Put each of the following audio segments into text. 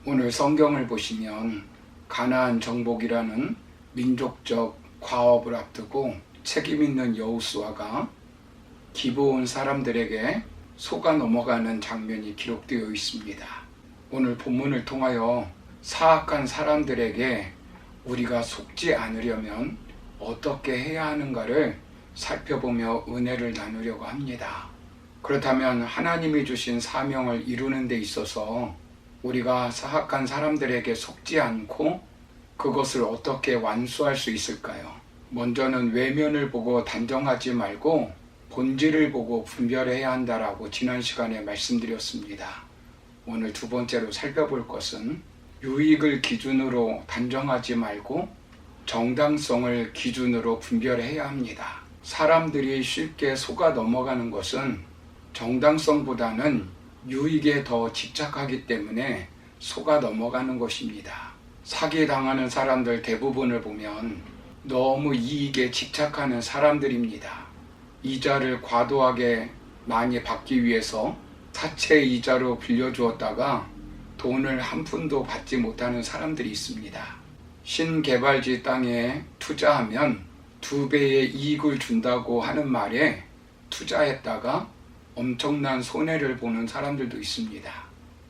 오늘 성경을 보시면 가나안 정복이라는 민족적 과업을 앞두고 책임 있는 여호수아가 기브온 사람들에게 속아 넘어가는 장면이 기록되어 있습니다. 오늘 본문을 통하여 사악한 사람들에게 우리가 속지 않으려면 어떻게 해야 하는가를 살펴보며 은혜를 나누려고 합니다. 그렇다면 하나님이 주신 사명을 이루는 데 있어서 우리가 사악한 사람들에게 속지 않고 그것을 어떻게 완수할 수 있을까요? 먼저는 외면을 보고 단정하지 말고 본질을 보고 분별해야 한다라고 지난 시간에 말씀드렸습니다. 오늘 두 번째로 살펴볼 것은 유익을 기준으로 단정하지 말고 정당성을 기준으로 분별해야 합니다. 사람들이 쉽게 속아 넘어가는 것은 정당성보다는 유익에 더 집착하기 때문에 속아 넘어가는 것입니다. 사기당하는 사람들 대부분을 보면 너무 이익에 집착하는 사람들입니다. 이자를 과도하게 많이 받기 위해서 사채 이자로 빌려주었다가 돈을 한 푼도 받지 못하는 사람들이 있습니다. 신개발지 땅에 투자하면 2배의 이익을 준다고 하는 말에 투자했다가 엄청난 손해를 보는 사람들도 있습니다.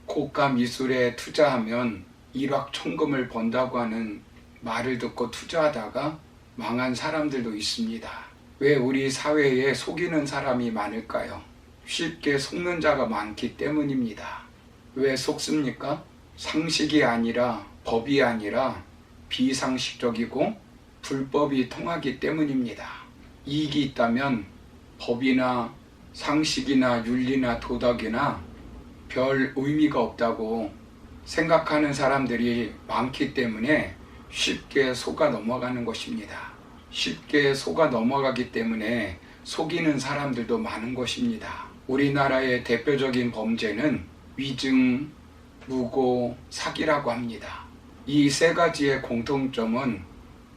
고가 미술에 투자하면 일확천금을 번다고 하는 말을 듣고 투자하다가 망한 사람들도 있습니다. 왜 우리 사회에 속이는 사람이 많을까요? 쉽게 속는 자가 많기 때문입니다. 왜 속습니까? 상식이 아니라 법이 아니라 비상식적이고 불법이 통하기 때문입니다. 이익이 있다면 법이나 상식이나 윤리나 도덕이나 별 의미가 없다고 생각하는 사람들이 많기 때문에 쉽게 속아 넘어가는 것입니다. 쉽게 속아 넘어가기 때문에 속이는 사람들도 많은 것입니다. 우리나라의 대표적인 범죄는 위증, 무고, 사기라고 합니다. 이 세 가지의 공통점은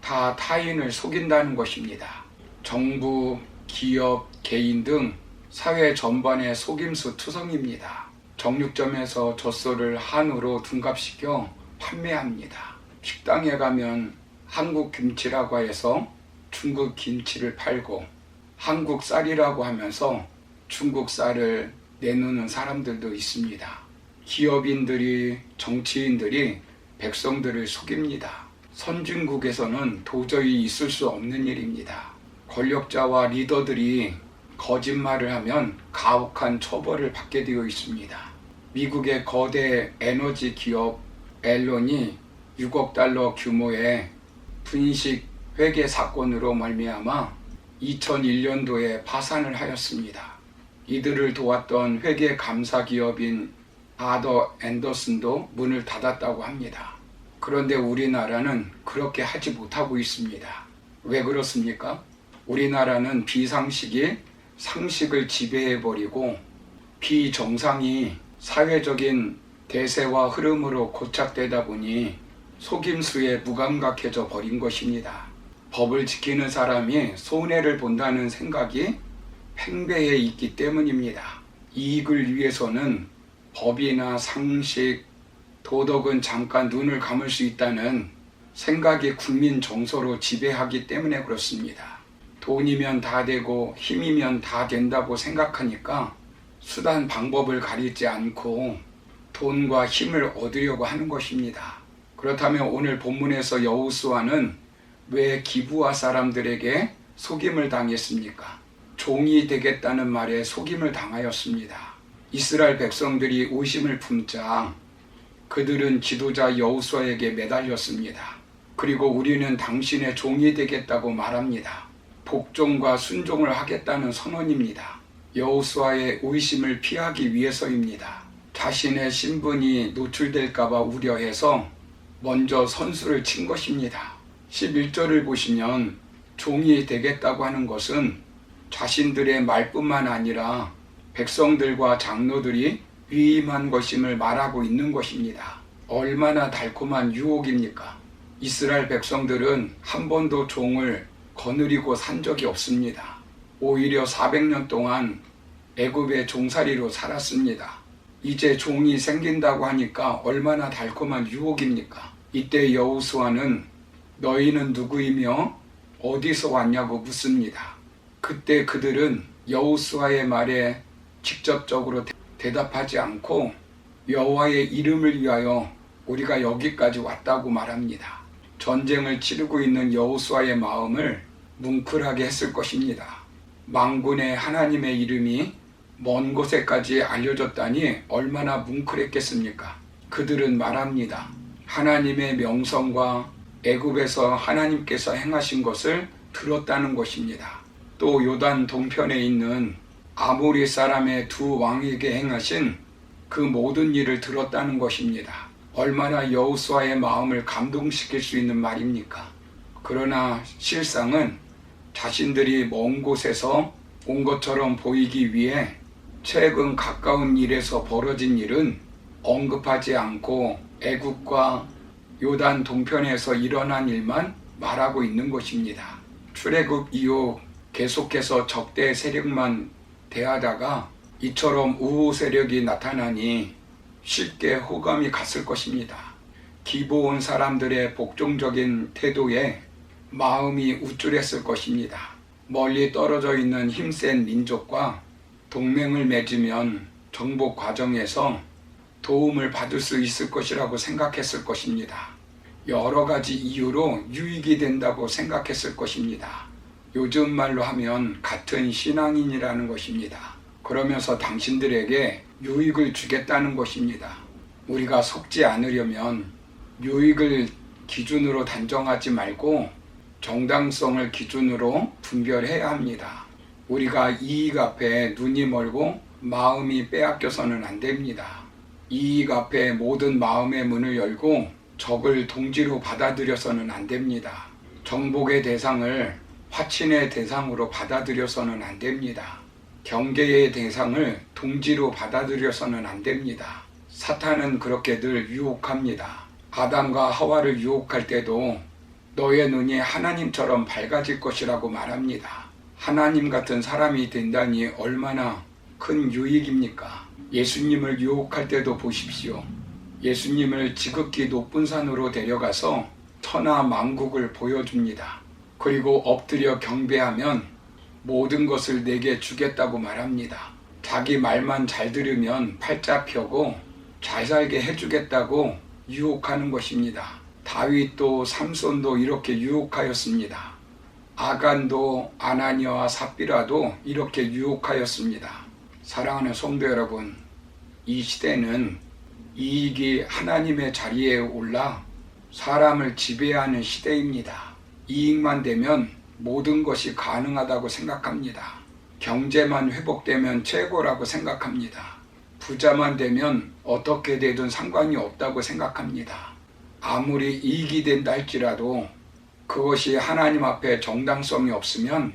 다 타인을 속인다는 것입니다. 정부, 기업, 개인 등 사회 전반의 속임수 투성입니다. 정육점에서 젖소를 한우로 둔갑시켜 판매합니다. 식당에 가면 한국 김치라고 해서 중국 김치를 팔고 한국 쌀이라고 하면서 중국 쌀을 내놓는 사람들도 있습니다. 기업인들이, 정치인들이 백성들을 속입니다. 선진국에서는 도저히 있을 수 없는 일입니다. 권력자와 리더들이 거짓말을 하면 가혹한 처벌을 받게 되어 있습니다. 미국의 거대 에너지 기업 앨런이 6억 달러 규모의 분식 회계 사건으로 말미암아 2001년도에 파산을 하였습니다. 이들을 도왔던 회계 감사 기업인 아더 앤더슨도 문을 닫았다고 합니다. 그런데 우리나라는 그렇게 하지 못하고 있습니다. 왜 그렇습니까? 우리나라는 비상식이 상식을 지배해버리고 비정상이 사회적인 대세와 흐름으로 고착되다 보니 속임수에 무감각해져 버린 것입니다. 법을 지키는 사람이 손해를 본다는 생각이 팽배해 있기 때문입니다. 이익을 위해서는 법이나 상식, 도덕은 잠깐 눈을 감을 수 있다는 생각이 국민 정서로 지배하기 때문에 그렇습니다. 돈이면 다 되고 힘이면 다 된다고 생각하니까 수단 방법을 가리지 않고 돈과 힘을 얻으려고 하는 것입니다. 그렇다면 오늘 본문에서 여호수아는 왜 기브아 사람들에게 속임을 당했습니까? 종이 되겠다는 말에 속임을 당하였습니다. 이스라엘 백성들이 의심을 품자 그들은 지도자 여호수아에게 매달렸습니다. 그리고 우리는 당신의 종이 되겠다고 말합니다. 복종과 순종을 하겠다는 선언입니다. 여호수아의 의심을 피하기 위해서입니다. 자신의 신분이 노출될까봐 우려해서 먼저 선수를 친 것입니다. 11절을 보시면 종이 되겠다고 하는 것은 자신들의 말뿐만 아니라 백성들과 장로들이 위임한 것임을 말하고 있는 것입니다. 얼마나 달콤한 유혹입니까? 이스라엘 백성들은 한 번도 종을 거느리고 산 적이 없습니다. 오히려 400년 동안 애굽의 종살이로 살았습니다. 이제 종이 생긴다고 하니까 얼마나 달콤한 유혹입니까? 이때 여호수아는 너희는 누구이며 어디서 왔냐고 묻습니다. 그때 그들은 여호수아의 말에 직접적으로 대답하지 않고 여호와의 이름을 위하여 우리가 여기까지 왔다고 말합니다. 전쟁을 치르고 있는 여호수아의 마음을 뭉클하게 했을 것입니다. 만군의 하나님의 이름이 먼 곳에까지 알려졌다니 얼마나 뭉클했겠습니까? 그들은 말합니다. 하나님의 명성과 애굽에서 하나님께서 행하신 것을 들었다는 것입니다. 또 요단 동편에 있는 아모리 사람의 두 왕에게 행하신 그 모든 일을 들었다는 것입니다. 얼마나 여호수아의 마음을 감동시킬 수 있는 말입니까? 그러나 실상은 자신들이 먼 곳에서 온 것처럼 보이기 위해 최근 가까운 일에서 벌어진 일은 언급하지 않고 애굽과 요단 동편에서 일어난 일만 말하고 있는 것입니다. 출애굽 이후 계속해서 적대 세력만 대하다가 이처럼 우호 세력이 나타나니 쉽게 호감이 갔을 것입니다. 기브온 사람들의 복종적인 태도에 마음이 우쭐했을 것입니다. 멀리 떨어져 있는 힘센 민족과 동맹을 맺으면 정복 과정에서 도움을 받을 수 있을 것이라고 생각했을 것입니다. 여러 가지 이유로 유익이 된다고 생각했을 것입니다. 요즘 말로 하면 같은 신앙인이라는 것입니다. 그러면서 당신들에게 유익을 주겠다는 것입니다. 우리가 속지 않으려면 유익을 기준으로 단정하지 말고 정당성을 기준으로 분별해야 합니다. 우리가 이익 앞에 눈이 멀고 마음이 빼앗겨서는 안 됩니다. 이익 앞에 모든 마음의 문을 열고 적을 동지로 받아들여서는 안 됩니다. 정복의 대상을 화친의 대상으로 받아들여서는 안 됩니다. 경계의 대상을 동지로 받아들여서는 안 됩니다. 사탄은 그렇게 늘 유혹합니다. 아담과 하와를 유혹할 때도 너의 눈이 하나님처럼 밝아질 것이라고 말합니다. 하나님 같은 사람이 된다니 얼마나 큰 유익입니까? 예수님을 유혹할 때도 보십시오. 예수님을 지극히 높은 산으로 데려가서 천하 만국을 보여줍니다. 그리고 엎드려 경배하면 모든 것을 내게 주겠다고 말합니다. 자기 말만 잘 들으면 팔자 펴고 잘 살게 해주겠다고 유혹하는 것입니다. 다윗도 삼손도 이렇게 유혹하였습니다. 아간도 아나니아와 삽비라도 이렇게 유혹하였습니다. 사랑하는 성도 여러분, 이 시대는 이익이 하나님의 자리에 올라 사람을 지배하는 시대입니다. 이익만 되면 모든 것이 가능하다고 생각합니다. 경제만 회복되면 최고라고 생각합니다. 부자만 되면 어떻게 되든 상관이 없다고 생각합니다. 아무리 이익이 된다 할지라도 그것이 하나님 앞에 정당성이 없으면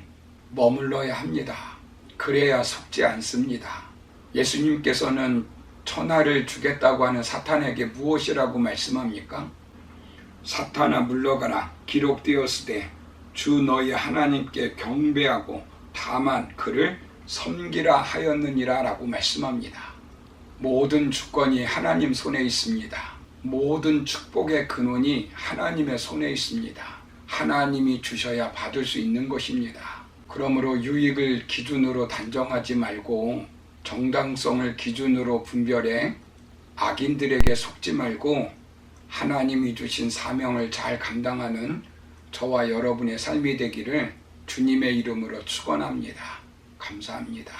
머물러야 합니다. 그래야 속지 않습니다. 예수님께서는 천하를 주겠다고 하는 사탄에게 무엇이라고 말씀합니까? 사탄아 물러가라, 기록되었으되 주 너희 하나님께 경배하고 다만 그를 섬기라 하였느니라 라고 말씀합니다. 모든 주권이 하나님 손에 있습니다. 모든 축복의 근원이 하나님의 손에 있습니다. 하나님이 주셔야 받을 수 있는 것입니다. 그러므로 유익을 기준으로 단정하지 말고 정당성을 기준으로 분별해 악인들에게 속지 말고 하나님이 주신 사명을 잘 감당하는 저와 여러분의 삶이 되기를 주님의 이름으로 축원합니다. 감사합니다.